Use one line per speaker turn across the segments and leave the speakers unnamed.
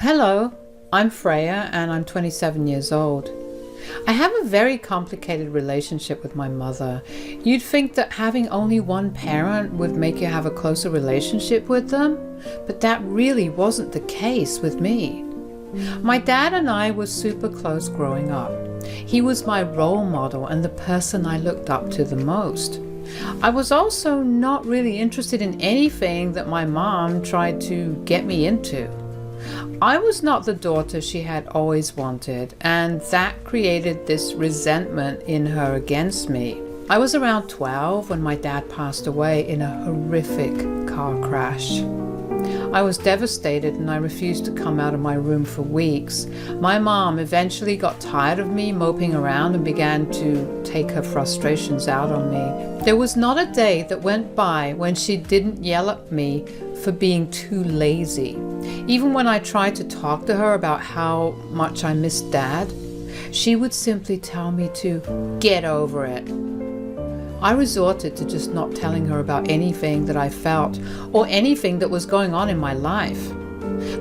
Hello, I'm Freya and I'm 27 years old. I have a very complicated relationship with my mother. You'd think that having only one parent would make you have a closer relationship with them, but that really wasn't the case with me. My dad and I were super close growing up. He was my role model and the person I looked up to the most. I was also not really interested in anything that my mom tried to get me into. I was not the daughter she had always wanted, and that created this resentment in her against me. I was around 12 when my dad passed away in a horrific car crash. I was devastated and I refused to come out of my room for weeks. My mom eventually got tired of me moping around and began to take her frustrations out on me. There was not a day that went by when she didn't yell at me for being too lazy. Even when I tried to talk to her about how much I missed Dad, she would simply tell me to get over it. I resorted to just not telling her about anything that I felt or anything that was going on in my life.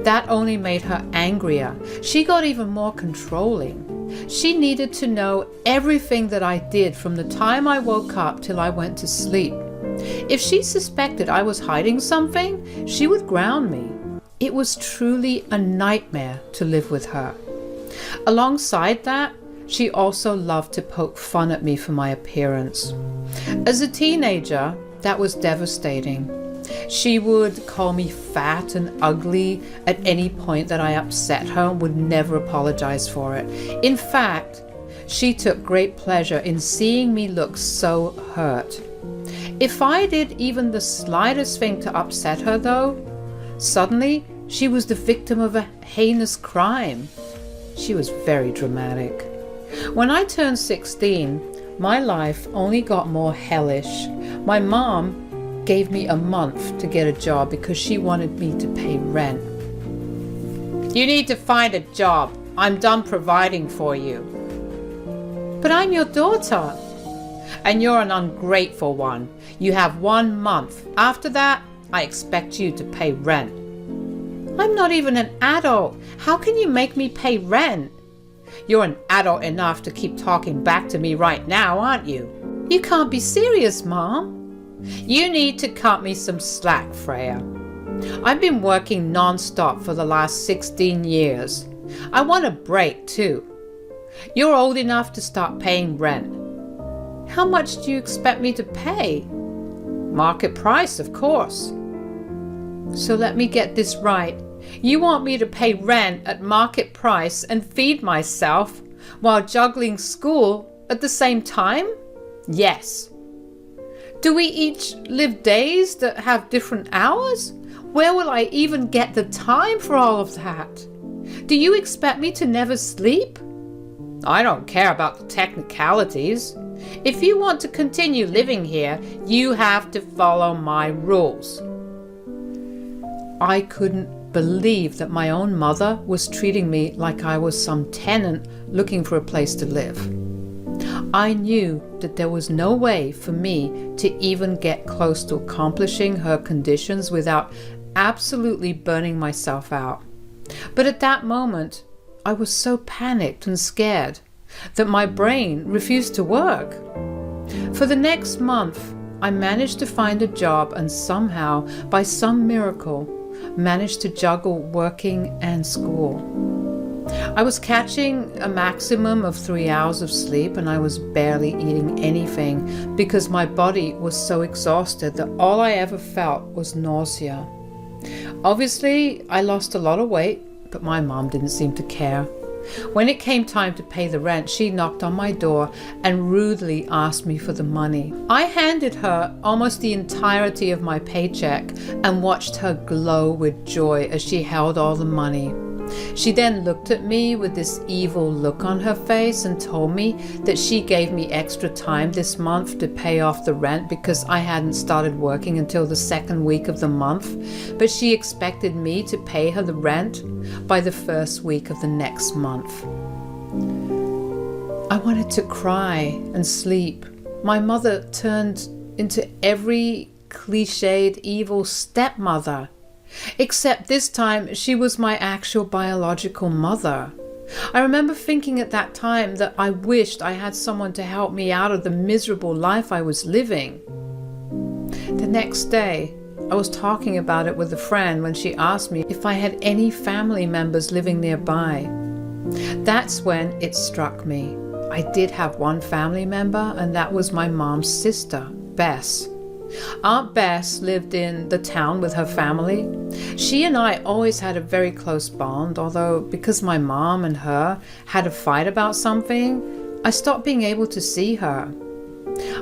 That only made her angrier. She got even more controlling. She needed to know everything that I did from the time I woke up till I went to sleep. If she suspected I was hiding something, she would ground me. It was truly a nightmare to live with her. Alongside that, she also loved to poke fun at me for my appearance. As a teenager, that was devastating. She would call me fat and ugly at any point that I upset her and would never apologize for it. In fact, she took great pleasure in seeing me look so hurt. If I did even the slightest thing to upset her, though, suddenly she was the victim of a heinous crime. She was very dramatic. When I turned 16, my life only got more hellish. My mom gave me a month to get a job because she wanted me to pay rent. "You need to find a job. I'm done providing for you." "But I'm your daughter." "And you're an ungrateful one. You have 1 month. After that, I expect you to pay rent." "I'm not even an adult. How can you make me pay rent?" "You're an adult enough to keep talking back to me right now, aren't you?" "You can't be serious, Mom." "You need to cut me some slack, Freya. I've been working non-stop for the last 16 years. I want a break too. You're old enough to start paying rent." "How much do you expect me to pay?" "Market price, of course." "So let me get this right. You want me to pay rent at market price and feed myself while juggling school at the same time?" "Yes." "Do we each live days that have different hours? Where will I even get the time for all of that? Do you expect me to never sleep?" "I don't care about the technicalities. If you want to continue living here, you have to follow my rules." I couldn't believe that my own mother was treating me like I was some tenant looking for a place to live. I knew that there was no way for me to even get close to accomplishing her conditions without absolutely burning myself out. But at that moment, I was so panicked and scared that my brain refused to work. For the next month, I managed to find a job and somehow, by some miracle, managed to juggle working and school. I was catching a maximum of 3 hours of sleep and I was barely eating anything because my body was so exhausted that all I ever felt was nausea. Obviously, I lost a lot of weight, but my mom didn't seem to care. When it came time to pay the rent, she knocked on my door and rudely asked me for the money. I handed her almost the entirety of my paycheck and watched her glow with joy as she held all the money. She then looked at me with this evil look on her face and told me that she gave me extra time this month to pay off the rent because I hadn't started working until the second week of the month, but she expected me to pay her the rent by the first week of the next month. I wanted to cry and sleep. My mother turned into every cliched evil stepmother Except this time she was my actual biological mother. I remember thinking at that time that I wished I had someone to help me out of the miserable life I was living. The next day, I was talking about it with a friend when she asked me if I had any family members living nearby. That's when it struck me. I did have one family member, and that was my mom's sister, Bess. Aunt Bess lived in the town with her family. She and I always had a very close bond, although because my mom and her had a fight about something, I stopped being able to see her.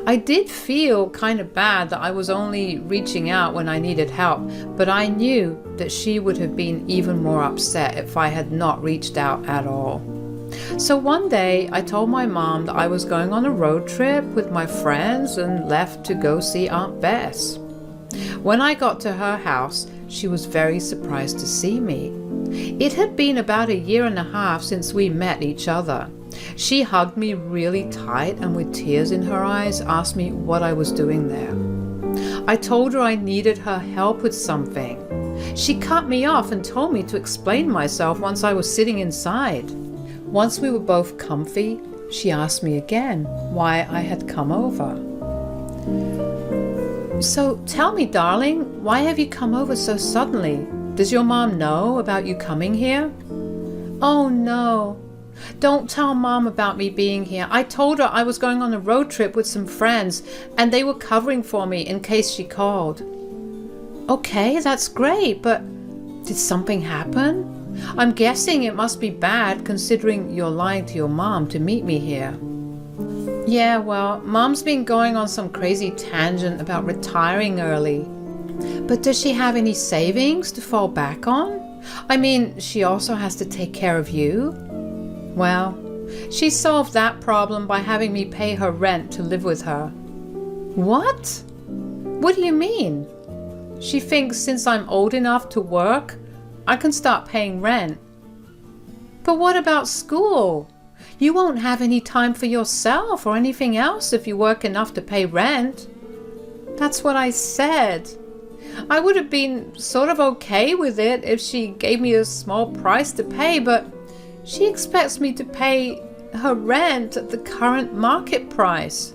I did feel kind of bad that I was only reaching out when I needed help, but I knew that she would have been even more upset if I had not reached out at all. So one day I told my mom that I was going on a road trip with my friends and left to go see Aunt Bess. When I got to her house, she was very surprised to see me. It had been about 1.5 years since we met each other. She hugged me really tight and with tears in her eyes asked me what I was doing there. I told her I needed her help with something. She cut me off and told me to explain myself once I was sitting inside. Once we were both comfy, she asked me again why I had come over. So tell me, darling, why have you come over so suddenly? Does your mom know about you coming here? Oh no. Don't tell Mom about me being here. I told her I was going on a road trip with some friends and they were covering for me in case she called. Okay, that's great, but did something happen? I'm guessing it must be bad considering you're lying to your mom to meet me here. Yeah, well, Mom's been going on some crazy tangent about retiring early. But does she have any savings to fall back on? I mean, she also has to take care of you. Well, she solved that problem by having me pay her rent to live with her. What? What do you mean? She thinks since I'm old enough to work, I can start paying rent. But what about school? You won't have any time for yourself or anything else if you work enough to pay rent. That's what I said. I would have been sort of okay with it if she gave me a small price to pay, but she expects me to pay her rent at the current market price.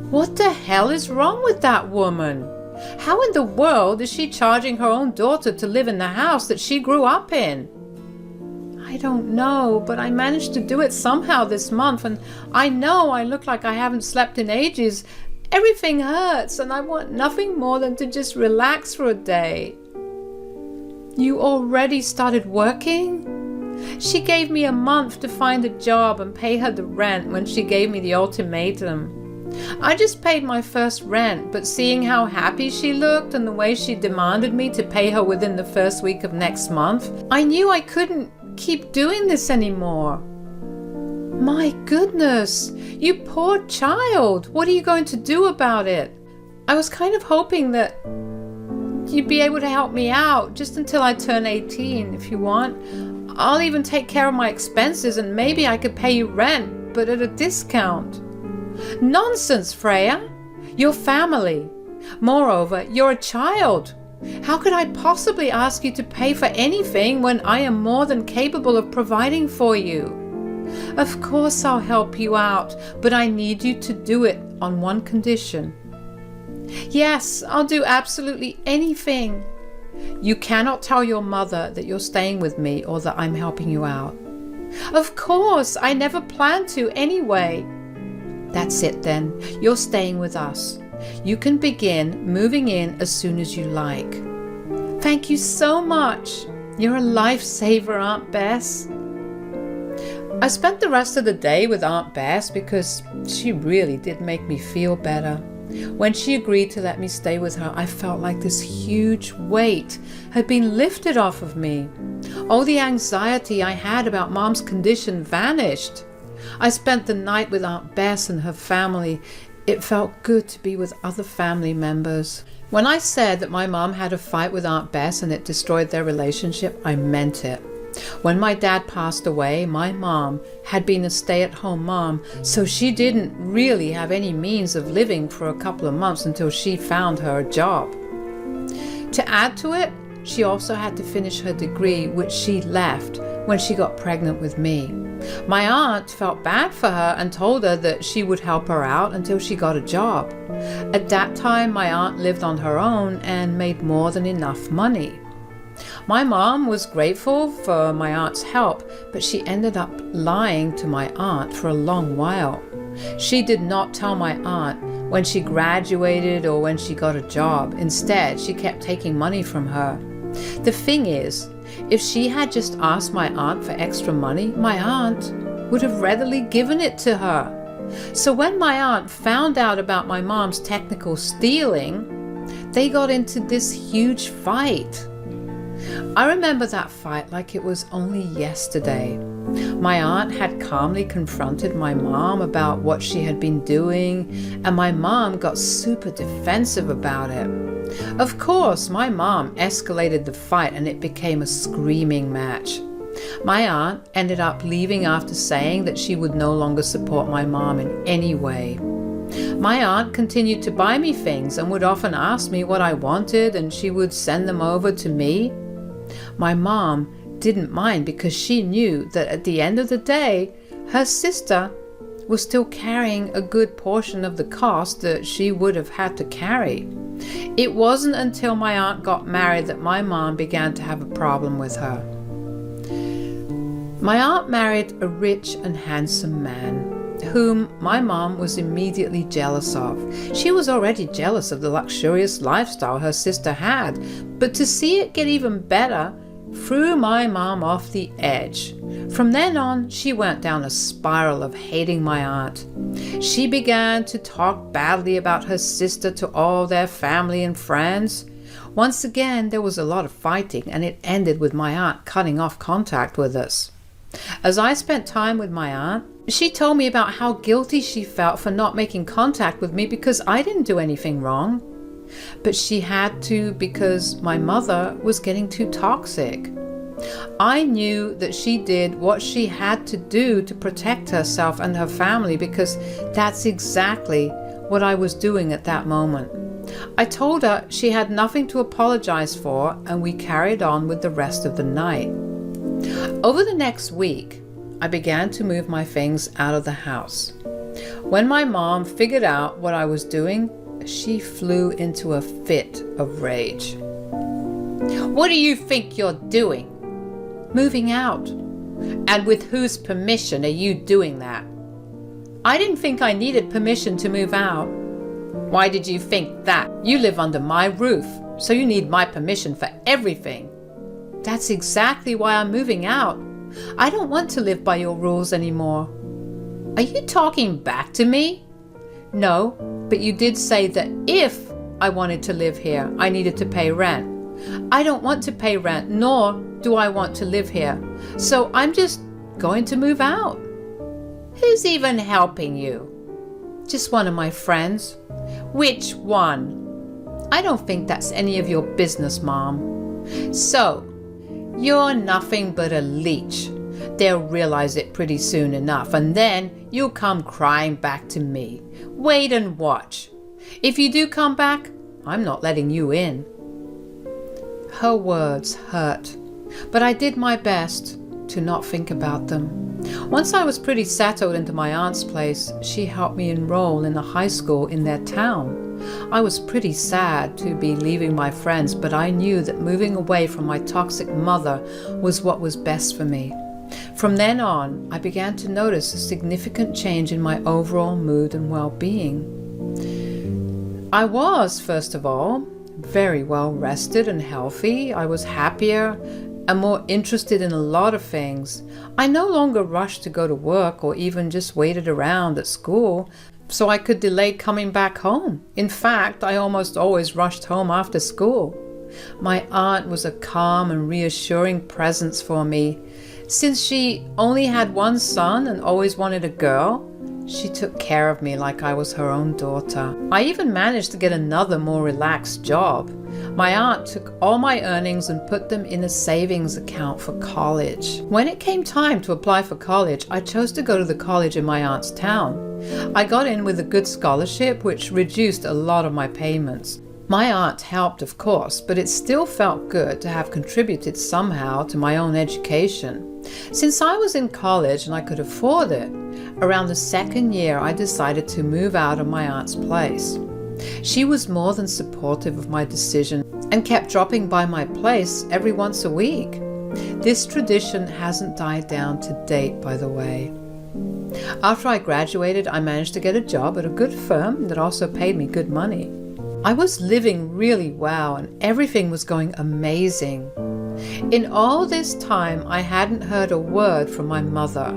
What the hell is wrong with that woman? How in the world is she charging her own daughter to live in the house that she grew up in? I don't know, but I managed to do it somehow this month, and I know I look like I haven't slept in ages. Everything hurts, and I want nothing more than to just relax for a day. You already started working? She gave me a month to find a job and pay her the rent when she gave me the ultimatum. I just paid my first rent, but seeing how happy she looked and the way she demanded me to pay her within the first week of next month, I knew I couldn't keep doing this anymore. My goodness, you poor child. What are you going to do about it? I was kind of hoping that you'd be able to help me out just until I turn 18 if you want. I'll even take care of my expenses and maybe I could pay you rent, but at a discount. Nonsense, Freya. You're family. Moreover, you're a child. How could I possibly ask you to pay for anything when I am more than capable of providing for you? Of course I'll help you out, but I need you to do it on one condition. Yes, I'll do absolutely anything. You cannot tell your mother that you're staying with me or that I'm helping you out. Of course, I never planned to anyway. That's it then. You're staying with us. You can begin moving in as soon as you like. Thank you so much. You're a lifesaver, Aunt Bess. I spent the rest of the day with Aunt Bess because she really did make me feel better. When she agreed to let me stay with her, I felt like this huge weight had been lifted off of me. All the anxiety I had about Mom's condition vanished. I spent the night with Aunt Bess and her family. It felt good to be with other family members. When I said that my mom had a fight with Aunt Bess and it destroyed their relationship, I meant it. When my dad passed away, my mom had been a stay-at-home mom, so she didn't really have any means of living for a couple of months until she found her a job. To add to it, she also had to finish her degree, which she left when she got pregnant with me. My aunt felt bad for her and told her that she would help her out until she got a job. At that time, my aunt lived on her own and made more than enough money. My mom was grateful for my aunt's help, but she ended up lying to my aunt for a long while. She did not tell my aunt when she graduated or when she got a job. Instead, she kept taking money from her. The thing is, if she had just asked my aunt for extra money, my aunt would have readily given it to her. So when my aunt found out about my mom's technical stealing, they got into this huge fight. I remember that fight like it was only yesterday. My aunt had calmly confronted my mom about what she had been doing, and my mom got super defensive about it. Of course, my mom escalated the fight and it became a screaming match. My aunt ended up leaving after saying that she would no longer support my mom in any way. My aunt continued to buy me things and would often ask me what I wanted, and she would send them over to me. My mom didn't mind because she knew that at the end of the day, her sister was still carrying a good portion of the cost that she would have had to carry. It wasn't until my aunt got married that my mom began to have a problem with her. My aunt married a rich and handsome man, whom my mom was immediately jealous of. She was already jealous of the luxurious lifestyle her sister had, but to see it get even better threw my mom off the edge. From then on, she went down a spiral of hating my aunt. She began to talk badly about her sister to all their family and friends. Once again, there was a lot of fighting, and it ended with my aunt cutting off contact with us. As I spent time with my aunt, she told me about how guilty she felt for not making contact with me because I didn't do anything wrong. But she had to because my mother was getting too toxic. I knew that she did what she had to do to protect herself and her family because that's exactly what I was doing at that moment. I told her she had nothing to apologize for, and we carried on with the rest of the night. Over the next week, I began to move my things out of the house. When my mom figured out what I was doing, she flew into a fit of rage. "What do you think you're doing? Moving out. And with whose permission are you doing that? I didn't think I needed permission to move out. Why did you think that? You live under my roof, so you need my permission for everything. That's exactly why I'm moving out. I don't want to live by your rules anymore." "Are you talking back to me?" "No, but you did say that if I wanted to live here, I needed to pay rent. I don't want to pay rent, nor do I want to live here. So I'm just going to move out." "Who's even helping you?" "Just one of my friends." "Which one?" "I don't think that's any of your business, Mom." "So, you're nothing but a leech. They'll realize it pretty soon enough, and then you'll come crying back to me. Wait and watch. If you do come back, I'm not letting you in." Her words hurt, but I did my best to not think about them. Once I was pretty settled into my aunt's place, she helped me enroll in a high school in their town. I was pretty sad to be leaving my friends, but I knew that moving away from my toxic mother was what was best for me. From then on, I began to notice a significant change in my overall mood and well-being. I was, first of all, very well rested and healthy. I was happier and more interested in a lot of things. I no longer rushed to go to work or even just waited around at school so I could delay coming back home. In fact, I almost always rushed home after school. My aunt was a calm and reassuring presence for me. Since she only had one son and always wanted a girl, she took care of me like I was her own daughter. I even managed to get another, more relaxed job. My aunt took all my earnings and put them in a savings account for college. When it came time to apply for college, I chose to go to the college in my aunt's town. I got in with a good scholarship, which reduced a lot of my payments. My aunt helped, of course, but it still felt good to have contributed somehow to my own education. Since I was in college and I could afford it, around the second year I decided to move out of my aunt's place. She was more than supportive of my decision and kept dropping by my place every once a week. This tradition hasn't died down to date, by the way. After I graduated, I managed to get a job at a good firm that also paid me good money. I was living really well and everything was going amazing. In all this time, I hadn't heard a word from my mother.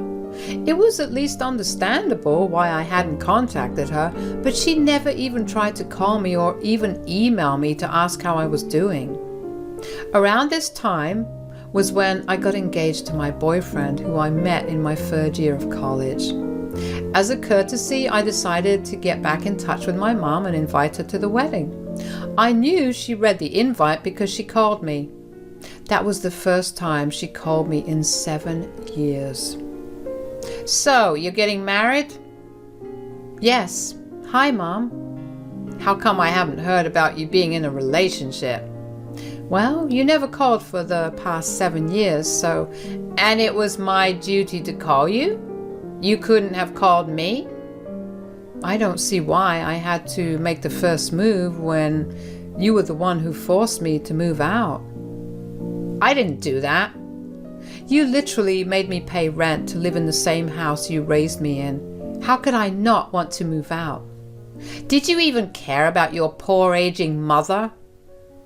It was at least understandable why I hadn't contacted her, but she never even tried to call me or even email me to ask how I was doing. Around this time was when I got engaged to my boyfriend, who I met in my third year of college. As a courtesy, I decided to get back in touch with my mom and invite her to the wedding. I knew she read the invite because she called me. That was the first time she called me in 7 years. "So, you're getting married?" "Yes. Hi, Mom." "How come I haven't heard about you being in a relationship?" "Well, you never called for the past 7 years, so..." "And it was my duty to call you? You couldn't have called me?" "I don't see why I had to make the first move when you were the one who forced me to move out." "I didn't do that." "You literally made me pay rent to live in the same house you raised me in. How could I not want to move out?" "Did you even care about your poor aging mother?"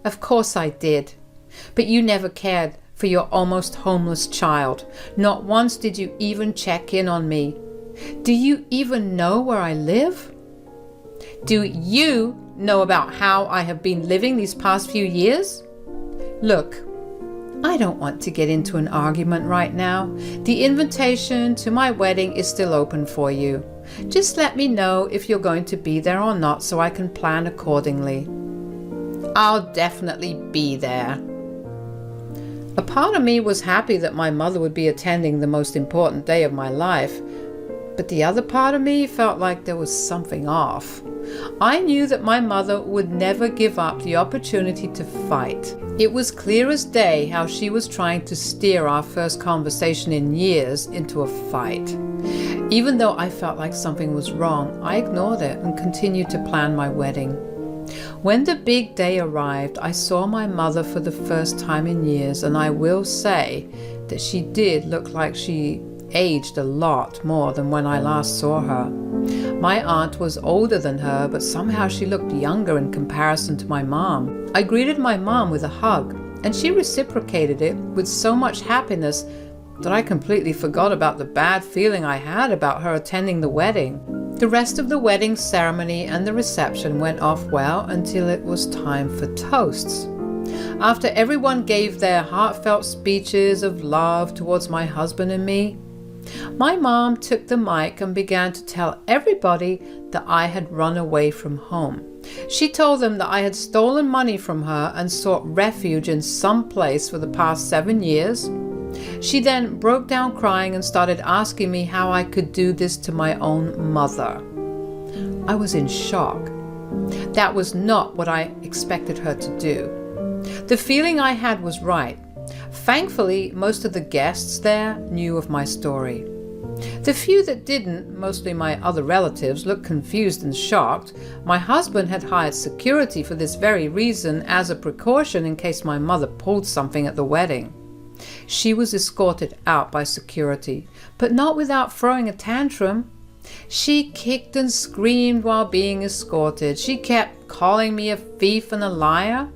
"Of course I did. But you never cared for your almost homeless child. Not once did you even check in on me. Do you even know where I live?" "Do you know about how I have been living these past few years?" "Look, I don't want to get into an argument right now. The invitation to my wedding is still open for you. Just let me know if you're going to be there or not so I can plan accordingly." "I'll definitely be there." A part of me was happy that my mother would be attending the most important day of my life, but the other part of me felt like there was something off. I knew that my mother would never give up the opportunity to fight. It was clear as day how she was trying to steer our first conversation in years into a fight. Even though I felt like something was wrong, I ignored it and continued to plan my wedding. When the big day arrived, I saw my mother for the first time in years, and I will say that she did look like she aged a lot more than when I last saw her. My aunt was older than her, but somehow she looked younger in comparison to my mom. I greeted my mom with a hug, and she reciprocated it with so much happiness that I completely forgot about the bad feeling I had about her attending the wedding. The rest of the wedding ceremony and the reception went off well until it was time for toasts. After everyone gave their heartfelt speeches of love towards my husband and me, my mom took the mic and began to tell everybody that I had run away from home. She told them that I had stolen money from her and sought refuge in some place for the past 7 years. She then broke down crying and started asking me how I could do this to my own mother. I was in shock. That was not what I expected her to do. The feeling I had was right. Thankfully, most of the guests there knew of my story. The few that didn't, mostly my other relatives, looked confused and shocked. My husband had hired security for this very reason as a precaution in case my mother pulled something at the wedding. She was escorted out by security, but not without throwing a tantrum. She kicked and screamed while being escorted. She kept calling me a thief and a liar.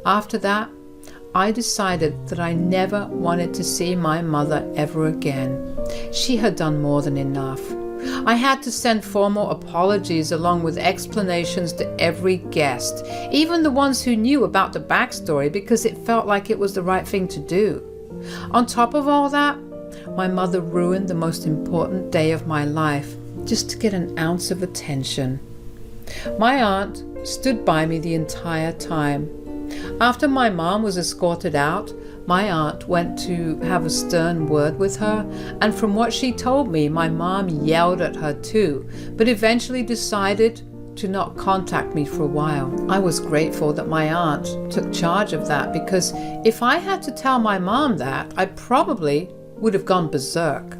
After that, I decided that I never wanted to see my mother ever again. She had done more than enough. I had to send formal apologies along with explanations to every guest, even the ones who knew about the backstory, because it felt like it was the right thing to do. On top of all that, my mother ruined the most important day of my life just to get an ounce of attention. My aunt stood by me the entire time. After my mom was escorted out, my aunt went to have a stern word with her, and from what she told me, my mom yelled at her too, but eventually decided to not contact me for a while. I was grateful that my aunt took charge of that, because if I had to tell my mom that, I probably would have gone berserk.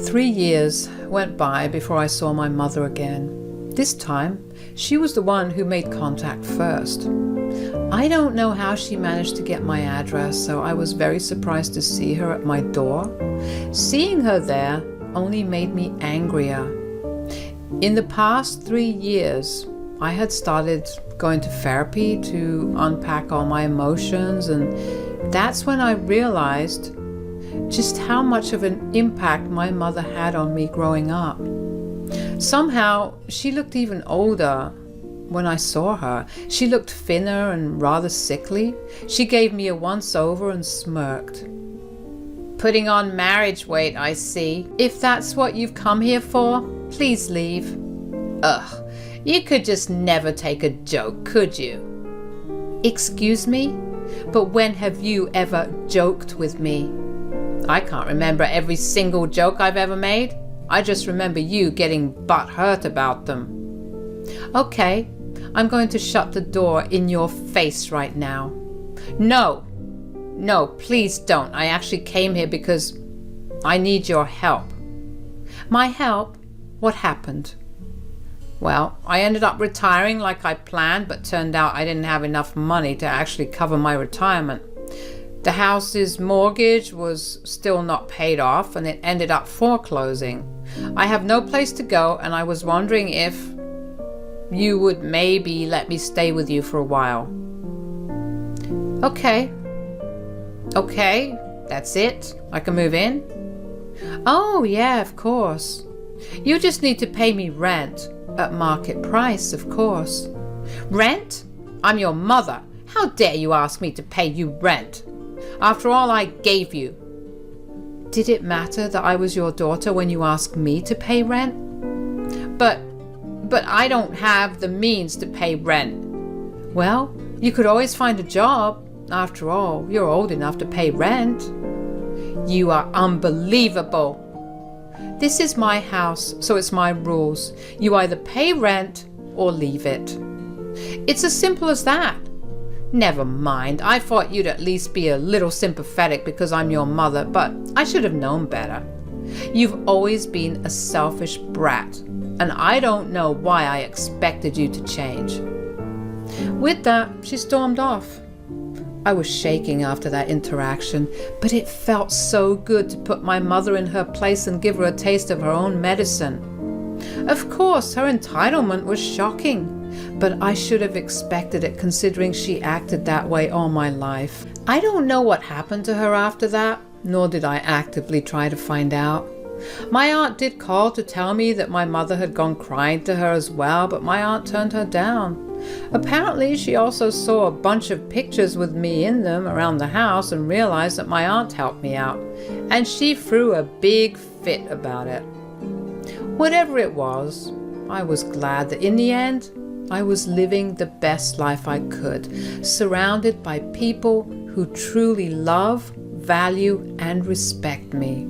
3 years went by before I saw my mother again. This time, she was the one who made contact first. I don't know how she managed to get my address, so I was very surprised to see her at my door. Seeing her there only made me angrier. In the past 3 years, I had started going to therapy to unpack all my emotions, and that's when I realized just how much of an impact my mother had on me growing up. Somehow, she looked even older when I saw her. She looked thinner and rather sickly. She gave me a once-over and smirked. "Putting on marriage weight, I see. If that's what you've come here for, please leave." "Ugh, you could just never take a joke, could you?" "Excuse me? But when have you ever joked with me?" "I can't remember every single joke I've ever made. I just remember you getting butthurt about them." "Okay, I'm going to shut the door in your face right now." No, please don't. I actually came here because I need your help." "My help? What happened?" "Well, I ended up retiring like I planned, but turned out I didn't have enough money to actually cover my retirement. The house's mortgage was still not paid off, and it ended up foreclosing. I have no place to go, and I was wondering if you would maybe let me stay with you for a while." Okay, that's it? I can move in?" "Oh, yeah, of course. You just need to pay me rent, at market price, of course." "Rent? I'm your mother. How dare you ask me to pay you rent? After all I gave you." "Did it matter that I was your daughter when you asked me to pay rent?" But I don't have the means to pay rent." "Well, you could always find a job. After all, you're old enough to pay rent." "You are unbelievable." "This is my house, so it's my rules. You either pay rent or leave it. It's as simple as that." "Never mind. I thought you'd at least be a little sympathetic because I'm your mother, but I should have known better. You've always been a selfish brat, and I don't know why I expected you to change." With that, she stormed off. I was shaking after that interaction, but it felt so good to put my mother in her place and give her a taste of her own medicine. Of course, her entitlement was shocking, but I should have expected it considering she acted that way all my life. I don't know what happened to her after that, nor did I actively try to find out. My aunt did call to tell me that my mother had gone crying to her as well, but my aunt turned her down. Apparently, she also saw a bunch of pictures with me in them around the house and realized that my aunt helped me out, and she threw a big fit about it. Whatever it was, I was glad that in the end, I was living the best life I could, surrounded by people who truly love, value, and respect me.